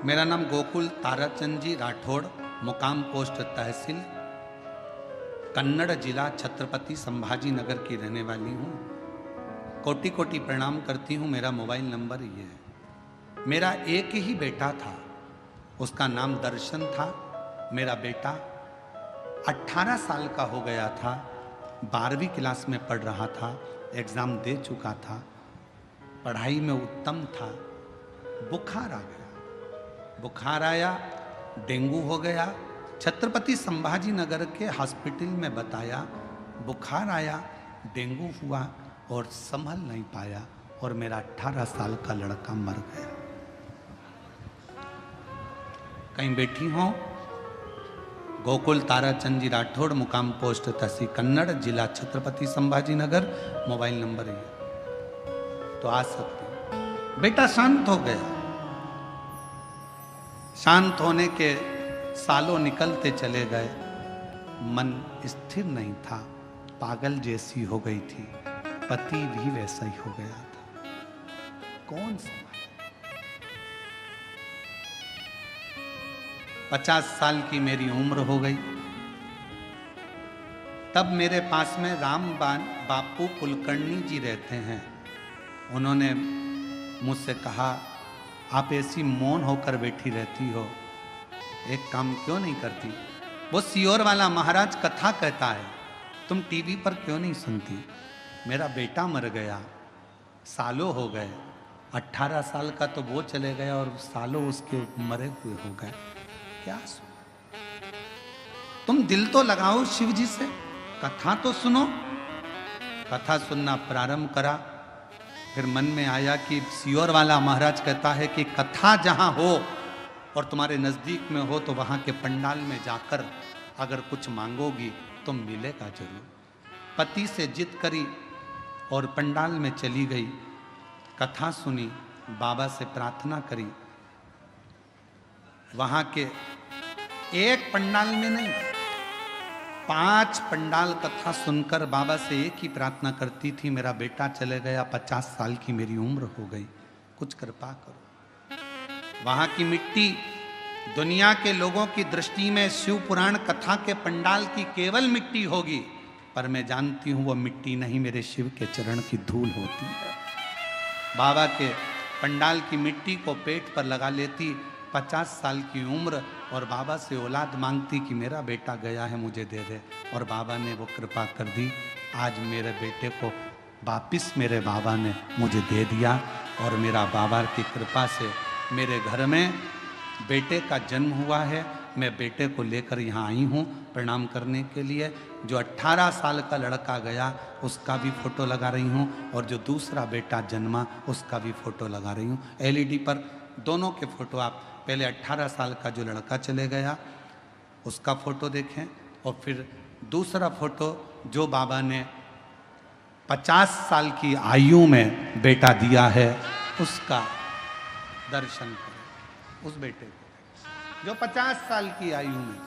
मेरा नाम गोकुल ताराचंद जी राठौड़, मुकाम पोस्ट तहसील, कन्नड़ जिला छत्रपति संभाजी नगर की रहने वाली हूँ। कोटि कोटि प्रणाम करती हूँ। मेरा मोबाइल नंबर ये है। मेरा एक ही बेटा था, उसका नाम दर्शन था। मेरा बेटा 18 साल का हो गया था, 12वीं क्लास में पढ़ रहा था, एग्ज़ाम दे चुका था, पढ़ाई में उत्तम था। बुखार आ गया, बुखार आया, डेंगू हो गया। छत्रपति संभाजी नगर के हॉस्पिटल में बताया, बुखार आया, डेंगू हुआ और संभल नहीं पाया और मेरा 18 साल का लड़का मर गया। कहीं बैठी हो? गोकुल ताराचंद जी राठौड़, मुकाम पोस्ट तहसील कन्नड़, जिला छत्रपति संभाजी नगर, मोबाइल नंबर ये, तो आ सकते। बेटा शांत हो गया। शांत होने के सालों निकलते चले गए, मन स्थिर नहीं था, पागल जैसी हो गई थी, पति भी वैसा ही हो गया था। कौन संभाले? 50 साल की मेरी उम्र हो गई। तब मेरे पास में बापू कुलकर्णी जी रहते हैं। उन्होंने मुझसे कहा, आप ऐसी मौन होकर बैठी रहती हो, एक काम क्यों नहीं करती? वो सियोर वाला महाराज कथा कहता है, तुम टीवी पर क्यों नहीं सुनती? मेरा बेटा मर गया, सालों हो गए, 18 साल का तो वो चले गया और सालों उसके मरे हुए हो गए, क्या सुनो? तुम दिल तो लगाओ शिव जी से, कथा तो सुनो। कथा सुनना प्रारंभ करा। फिर मन में आया कि सियोर वाला महाराज कहता है कि कथा जहां हो और तुम्हारे नजदीक में हो तो वहां के पंडाल में जाकर अगर कुछ मांगोगी तो मिलेगा जरूर। पति से जिद करी और पंडाल में चली गई, कथा सुनी, बाबा से प्रार्थना करी। वहां के एक पंडाल में नहीं, 5 पंडाल कथा सुनकर बाबा से एक ही प्रार्थना करती थी, मेरा बेटा चले गया, 50 साल की मेरी उम्र हो गई, कुछ कृपा करो। वहां की मिट्टी दुनिया के लोगों की दृष्टि में शिव पुराण कथा के पंडाल की केवल मिट्टी होगी, पर मैं जानती हूं वो मिट्टी नहीं, मेरे शिव के चरण की धूल होती है। बाबा के पंडाल की मिट्टी को पेट पर लगा लेती, 50 साल की उम्र, और बाबा से औलाद मांगती कि मेरा बेटा गया है, मुझे दे दे। और बाबा ने वो कृपा कर दी। आज मेरे बेटे को वापिस मेरे बाबा ने मुझे दे दिया और मेरा बाबा की कृपा से मेरे घर में बेटे का जन्म हुआ है। मैं बेटे को लेकर यहाँ आई हूँ प्रणाम करने के लिए। जो 18 साल का लड़का गया उसका भी फोटो लगा रही हूँ और जो दूसरा बेटा जन्मा उसका भी फोटो लगा रही हूँ। LED पर दोनों के फोटो, आप पहले 18 साल का जो लड़का चले गया उसका फोटो देखें और फिर दूसरा फोटो जो बाबा ने 50 साल की आयु में बेटा दिया है उसका दर्शन करें। उस बेटे को जो 50 साल की आयु में